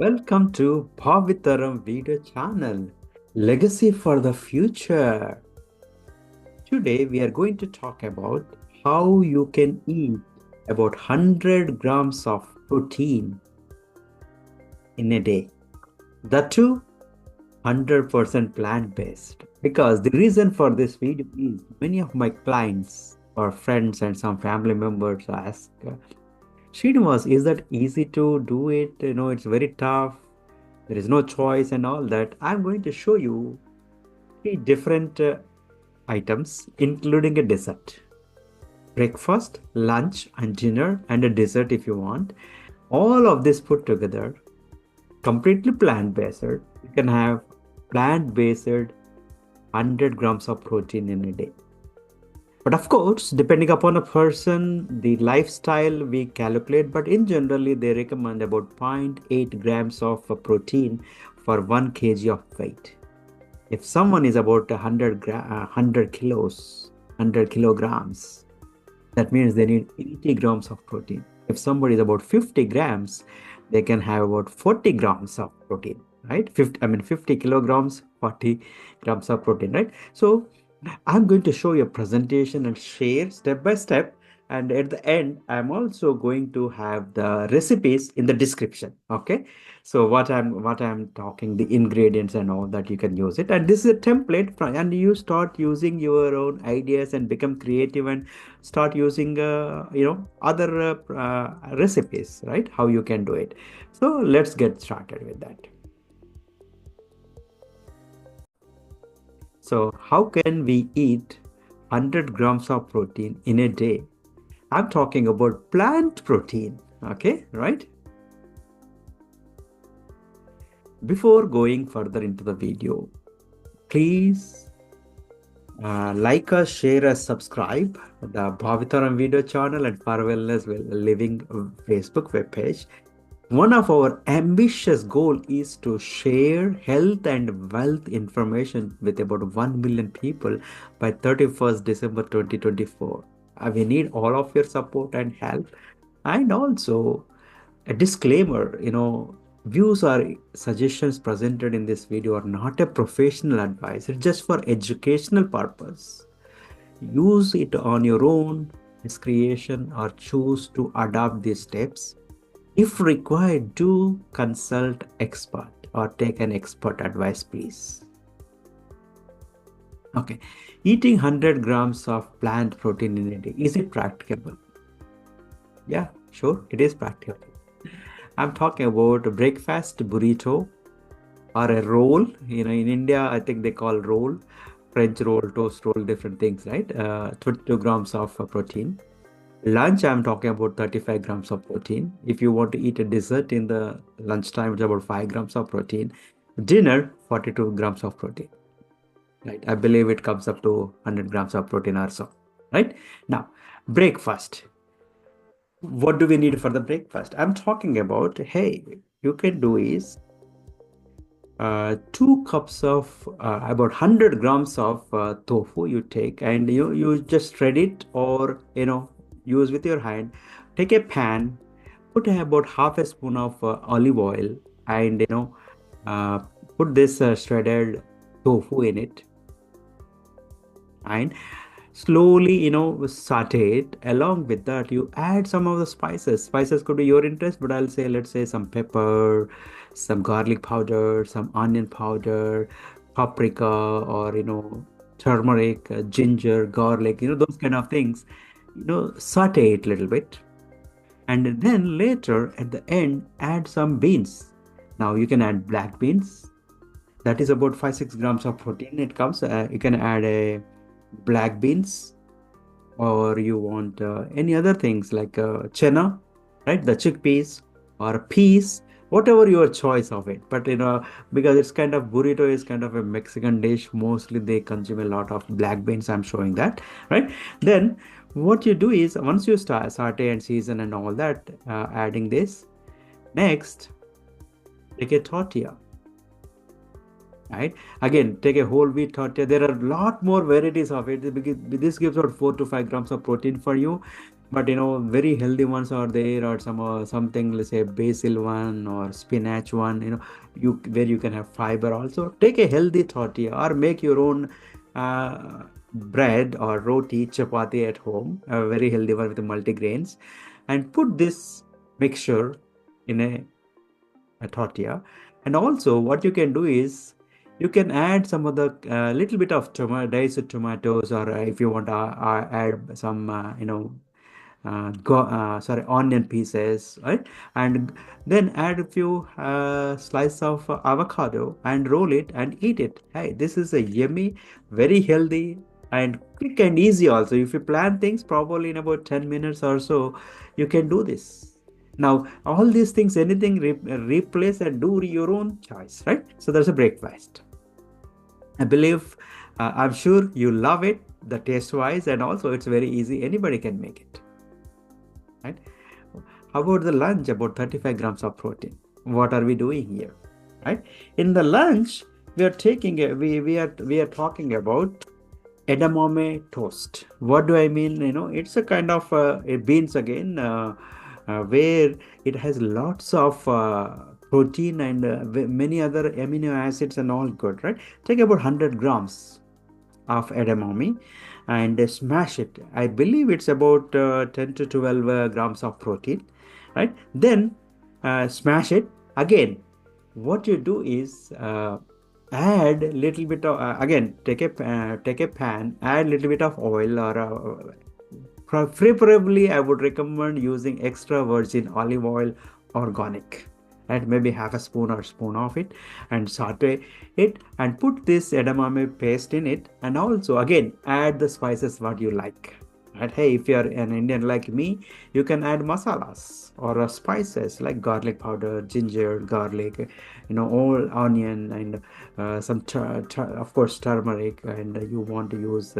Welcome to BhaaviTaram video channel, Legacy for the Future. Today we are going to talk about how you can eat about 100 grams of protein in a day. The two 100% plant-based. Because the reason for this video is many of my clients or friends and some family members ask, Srinivas, is that easy to do it? It's very tough. There is no choice and all that. I'm going to show you three different items, including a dessert. Breakfast, lunch, and dinner, and a dessert if you want. All of this put together, completely plant-based. You can have plant-based 100 grams of protein in a day. But of course, depending upon a person, the lifestyle we calculate, but in generally, they recommend about 0.8 grams of protein for 1 kg of weight. If someone is about 100 kilos, 100 kilograms, that means they need 80 grams of protein. If somebody is about 50 grams, they can have about 40 grams of protein, right? 50 kilograms, 40 grams of protein, right? So I'm going to show you a presentation and share step by step. And at the end, I'm also going to have the recipes in the description. Okay. So what I'm talking, the ingredients and all that you can use it. And this is a template and you start using your own ideas and become creative and start using other recipes, right? How you can do it. So let's get started with that. So how can we eat 100 grams of protein in a day? I'm talking about plant protein. Okay, right? Before going further into the video, please like us, share us, subscribe the BhaaviTaram video channel and For Wellness Living Facebook webpage. One of our ambitious goal is to share health and wealth information with about 1 million people by 31st December 2024. We need all of your support and help. And also a disclaimer, views or suggestions presented in this video are not a professional advice. It's just for educational purpose. Use it on your own discretion or choose to adopt these steps. If required, do consult expert or take an expert advice, please. Okay, eating 100 grams of plant protein in a day, is it practicable? Yeah, sure, it is practicable. I'm talking about a breakfast burrito or a roll. In India, I think they call roll, French roll, toast roll, different things, right? 22 grams of protein. Lunch, I'm talking about 35 grams of protein. If you want to eat a dessert in the lunchtime, it's about 5 grams of protein. Dinner, 42 grams of protein. Right? I believe it comes up to 100 grams of protein or so. Right? Now, breakfast. What do we need for the breakfast? I'm talking about, hey, you can do is 2 cups of about 100 grams of tofu you take and you just shred it or use with your hand. Take a pan, put about half a spoon of olive oil and uh, put this shredded tofu in it and slowly saute it. Along with that, you add some of the spices could be your interest, but I'll say, let's say, some pepper, some garlic powder, some onion powder, paprika, or turmeric, ginger, garlic, those kind of things. Saute it a little bit, and then later at the end add some beans. Now you can add black beans. That is about 5-6 grams of protein. It comes. You can add a black beans, or you want any other things like chana, right? The chickpeas or peas, whatever your choice of it. But because it's kind of burrito is kind of a Mexican dish, mostly they consume a lot of black beans. I'm showing that, right? Then what you do is once you start saute and season and all that, adding this, next take a tortilla. Right, again take a whole wheat tortilla. There are a lot more varieties of it because this gives out 4 to 5 grams of protein for you. But very healthy ones are there, or something, let's say basil one or spinach one, you where you can have fiber also. Take a healthy tortilla or make your own bread or roti, chapati at home, a very healthy one with multigrains, and put this mixture in a tortilla. And also what you can do is you can add some of the little bit of diced tomatoes, or if you want to add some sorry, onion pieces, right? And then add a few slices of avocado and roll it and eat it. Hey, this is a yummy, very healthy and quick and easy also. If you plan things properly in about 10 minutes or so, you can do this. Now, all these things, anything replace and do your own choice, right? So there's a breakfast. I believe, I'm sure you love it, the taste wise, and also it's very easy. Anybody can make it, right? How about the lunch? About 35 grams of protein. What are we doing here, right? In the lunch, we are taking we are talking about edamame toast. What do I mean? It's a kind of a beans again, where it has lots of protein and many other amino acids and all good, right? Take about 100 grams of edamame and smash it. I believe it's about 10 to 12 grams of protein, right? Then smash it again. What you do is add a little bit of again, take a pan, add a little bit of oil, or preferably I would recommend using extra virgin olive oil, organic, and maybe half a spoon or spoon of it, and saute it and put this edamame paste in it, and also again add the spices what you like. And hey, if you're an Indian like me, you can add masalas or spices like garlic powder, ginger, garlic, all onion, and some of course turmeric, and you want to use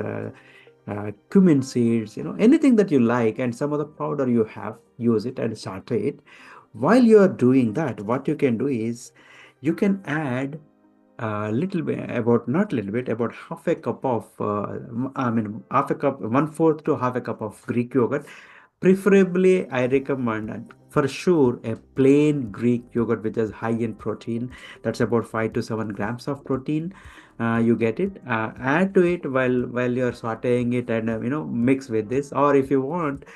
cumin seeds, anything that you like, and some of the powder you have, use it and saute it. While you are doing that, what you can do is you can add a little bit, about not little bit, about half a cup of, I mean, half a cup, one fourth to half a cup of Greek yogurt. Preferably, I recommend for sure a plain Greek yogurt which is high in protein. That's about 5 to 7 grams of protein. You get it. Add to it while you're sautéing it, and mix with this. Or if you want,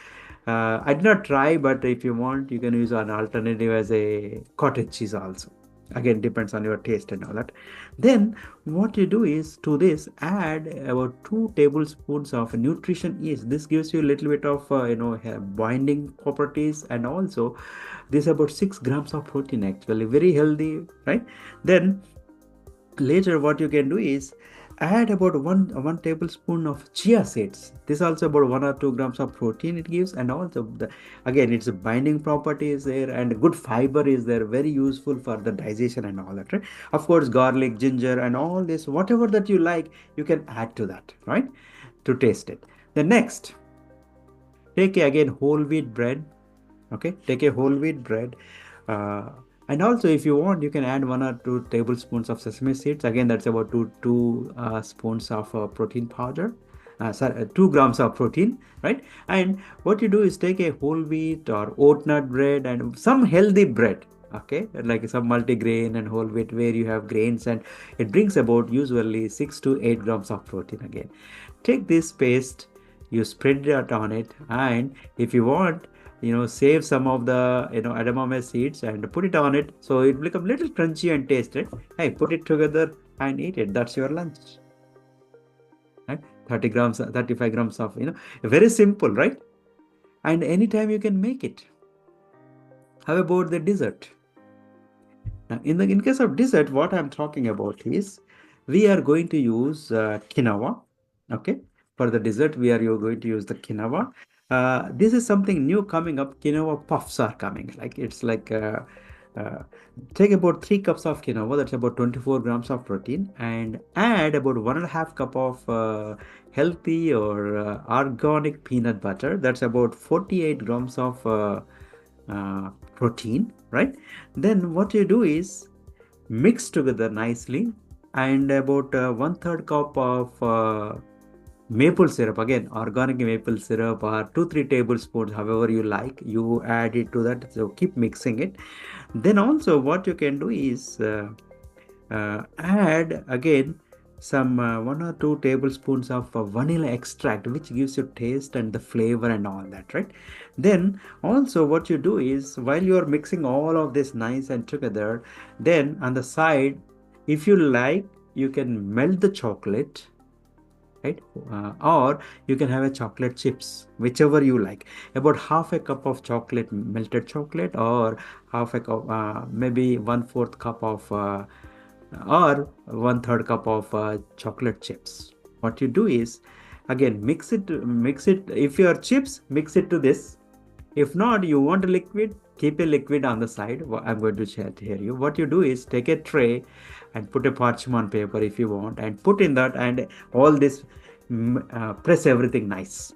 I did not try, but if you want, you can use an alternative as a cottage cheese also. Again, depends on your taste and all that. Then what you do is to this add about 2 tablespoons of nutrition yeast. This gives you a little bit of binding properties, and also this about 6 grams of protein, actually very healthy, right? Then later what you can do is add about one tablespoon of chia seeds. This also about 1 or 2 grams of protein it gives, and also again it's a binding property is there, and good fiber is there, very useful for the digestion and all that, right? Of course, garlic, ginger, and all this, whatever that you like, you can add to that, right, to taste it. The next, take again whole wheat bread. Okay, take a whole wheat bread, uh, and also if you want, you can add 1 or 2 tablespoons of sesame seeds. Again, that's about two spoons of protein powder, sorry, 2 grams of protein, right? And what you do is take a whole wheat or oat nut bread and some healthy bread, okay, like some multigrain and whole wheat where you have grains, and it brings about usually 6 to 8 grams of protein. Again, take this paste, you spread it on it, and if you want, save some of the edamame seeds and put it on it, so it become little crunchy and tasted. Hey, put it together and eat it. That's your lunch, right? 30 grams, 35 grams of, very simple, right? And anytime you can make it. How about the dessert? Now, in case of dessert, what I'm talking about is we are going to use quinoa. Okay, for the dessert, you're going to use the quinoa. This is something new coming up. Quinoa puffs are coming. Like it's like uh, take about 3 cups of quinoa. That's about 24 grams of protein, and add about 1.5 cup of healthy or organic peanut butter. That's about 48 grams of protein, right? Then what you do is mix together nicely, and about 1/3 cup of maple syrup, again organic maple syrup, or 2-3 tablespoons, however you like, you add it to that. So keep mixing it. Then also what you can do is add again some 1 or 2 tablespoons of vanilla extract, which gives you taste and the flavor and all that, right? Then also what you do is, while you are mixing all of this nice and together, then on the side, if you like, you can melt the chocolate, right? Or you can have a chocolate chips, whichever you like. About half a cup of chocolate, melted chocolate, or half a cup, maybe 1/4 cup of or 1/3 cup of chocolate chips. What you do is, again, mix it. If you are chips, mix it to this. If not, you want a liquid, keep a liquid on the side. I'm going to share here you. What you do is take a tray and put a parchment paper if you want, and put in that, and all this, press everything nice,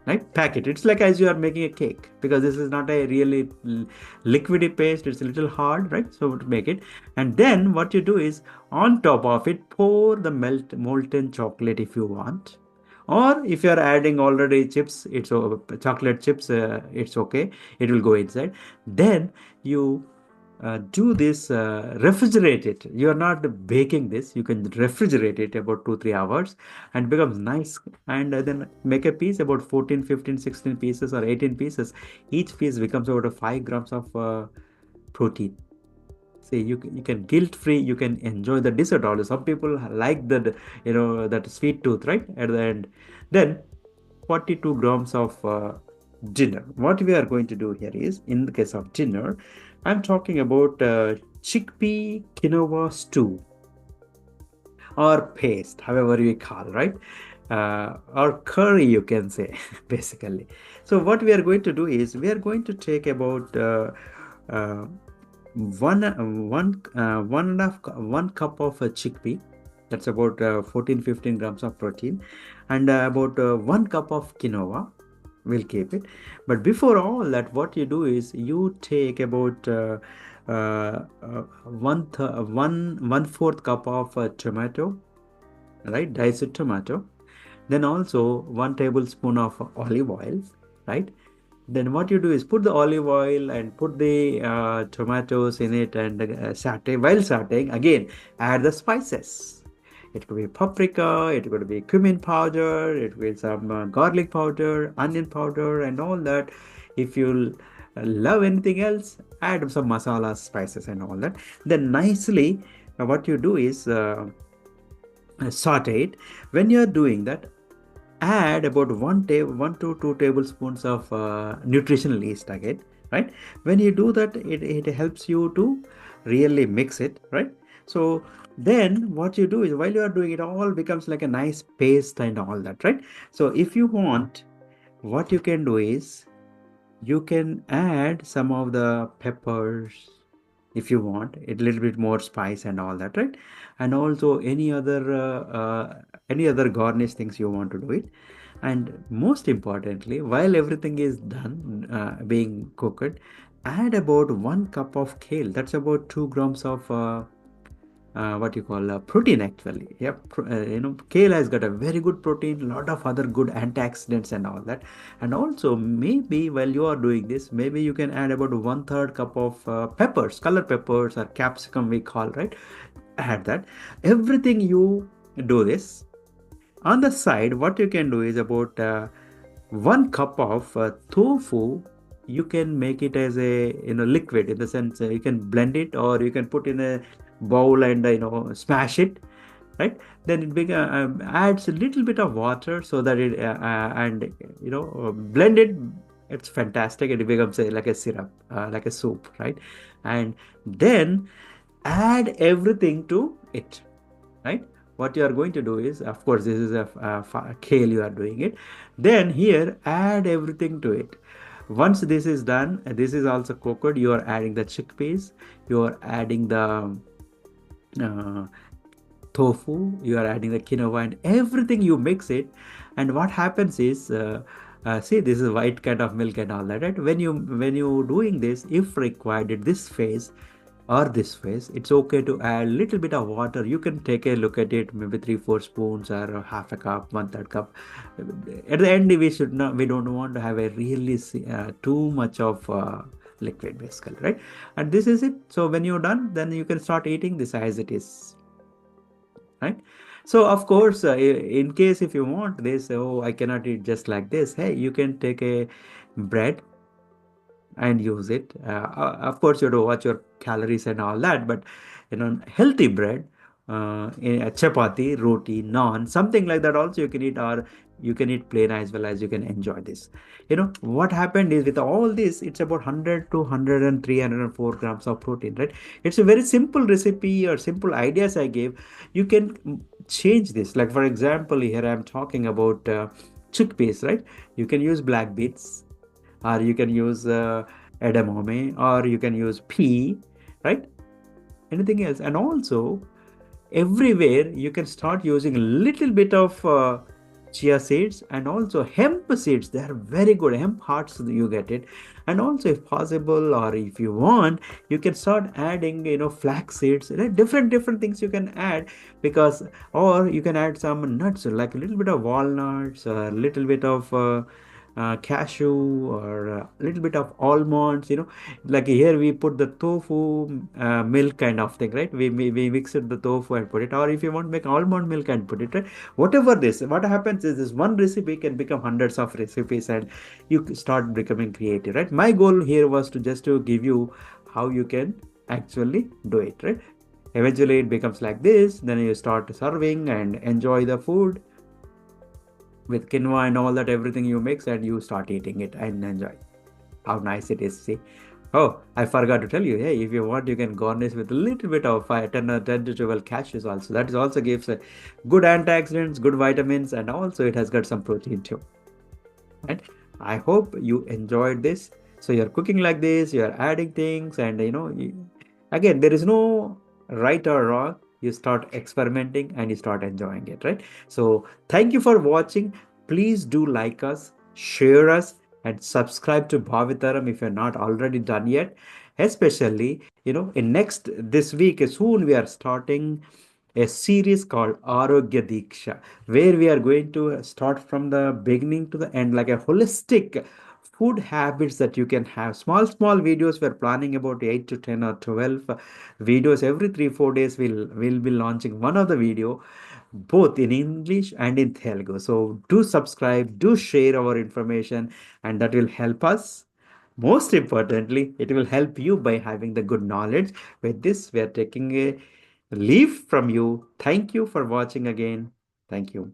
right? Pack it. It's like as you are making a cake, because this is not a really liquidy paste. It's a little hard, right? So to make it, and then what you do is, on top of it, pour the molten chocolate if you want, or if you are adding already chips, it's chocolate chips, it's okay, it will go inside. Then you do this, refrigerate it. You are not baking this, you can refrigerate it about 2-3 hours, and it becomes nice. And then make a piece about 14, 15, 16 pieces or 18 pieces. Each piece becomes about 5 grams of protein. See, you can guilt free, you can enjoy the dessert also. Some people like that, that sweet tooth, right, at the end. Then 42 grams of dinner. What we are going to do here is, in the case of dinner, I'm talking about chickpea quinoa stew, or paste, however you call, right? Or curry, you can say, basically. So what we are going to do is, we are going to take about uh, one cup of chickpea. That's about 14-15 grams of protein, and about 1 cup of quinoa. We'll keep it. But before all that, what you do is, you take about uh, uh, 1/4 cup of tomato, right? Diced tomato. Then also 1 tablespoon of olive oil, right? Then what you do is, put the olive oil and put the tomatoes in it, and saute. While sauteing, again, add the spices. It could be paprika, it could be cumin powder, it could be some garlic powder, onion powder, and all that. If you love anything else, add some masala, spices, and all that. Then nicely, what you do is, saute it. When you are doing that, add about 1 to 2 tablespoons of nutritional yeast again, right? When you do that, it helps you to really mix it, right? So then what you do is, while you are doing it, all becomes like a nice paste and all that, right? So if you want, what you can do is, you can add some of the peppers if you want a little bit more spice and all that, right? And also any other garnish things you want to do it. And most importantly, while everything is done, being cooked, add about 1 cup of kale. That's about 2 grams of what you call protein, actually. Yep. Kale has got a very good protein, lot of other good antioxidants and all that. And also, maybe while you are doing this, maybe you can add about 1/3 cup of peppers, color peppers, or capsicum we call, right? Add that. Everything you do this. On the side, what you can do is, about 1 cup of tofu. You can make it as a liquid, in the sense you can blend it, or you can put in a bowl and smash it, right? Then it adds a little bit of water, so that it and blend it. It's fantastic. It becomes like a syrup, like a soup, right? And then add everything to it, right? What you are going to do is, of course, this is a kale you are doing it. Then here, add everything to it. Once this is done, this is also cooked, you are adding the chickpeas, you are adding the uh, tofu, you are adding the quinoa, and everything you mix it. And what happens is, see, this is white kind of milk and all that, right? When you doing this, if required at this phase, or this phase, it's okay to add a little bit of water. You can take a look at it, maybe 3-4 spoons or half a cup, 1/3 cup. At the end, we don't want to have a really too much of liquid basically, right? And this is it. So when you're done, then you can start eating this as it is, right? So of course, in case if you want this, oh, I cannot eat just like this. Hey, you can take a bread and use it. Of course, you have to watch your calories and all that, but healthy bread, a chapati, roti, naan, something like that also you can eat, or you can eat plain as well as you can enjoy this. What happened is with all this, it's about 100 to 103, 104 grams of protein, right? It's a very simple recipe or simple ideas I gave. You can change this. Like for example, here I'm talking about chickpeas, right? You can use black beets, or you can use edamame, or you can use pea, right? Anything else. And also everywhere you can start using a little bit of chia seeds and also hemp seeds. They are very good. Hemp hearts, you get it. And also if possible, or if you want, you can start adding flax seeds, right? Different things you can add, because or you can add some nuts, like a little bit of walnuts, a little bit of cashew, or a little bit of almonds. Like here we put the tofu milk kind of thing, right? We mix it the tofu and put it, or if you want to make almond milk and put it, right? Whatever this, what happens is this one recipe can become hundreds of recipes, and you start becoming creative, right? My goal here was to just to give you how you can actually do it, right? Eventually it becomes like this, then you start serving and enjoy the food with quinoa and all that, everything you mix, and you start eating it and enjoy. How nice it is. See? Oh, I forgot to tell you. Hey, if you want, you can garnish with a little bit of 10 to 12 cashews also. That is also gives good antioxidants, good vitamins, and also it has got some protein too. Right? I hope you enjoyed this. So you're cooking like this, you're adding things, and again, there is no right or wrong. You start experimenting and you start enjoying it, right? So thank you for watching. Please do like us, share us, and subscribe to BhaaviTaram if you're not already done yet. Especially, in next this week, soon we are starting a series called Arogya Diksha, where we are going to start from the beginning to the end, like a holistic food habits that you can have. Small videos. We're planning about 8 to 10 or 12 videos every 3-4 days. We'll be launching one of the video, both in English and in Telugu. So do subscribe, do share our information, and that will help us. Most importantly, it will help you by having the good knowledge. With this, we are taking a leave from you. Thank you for watching again. Thank you.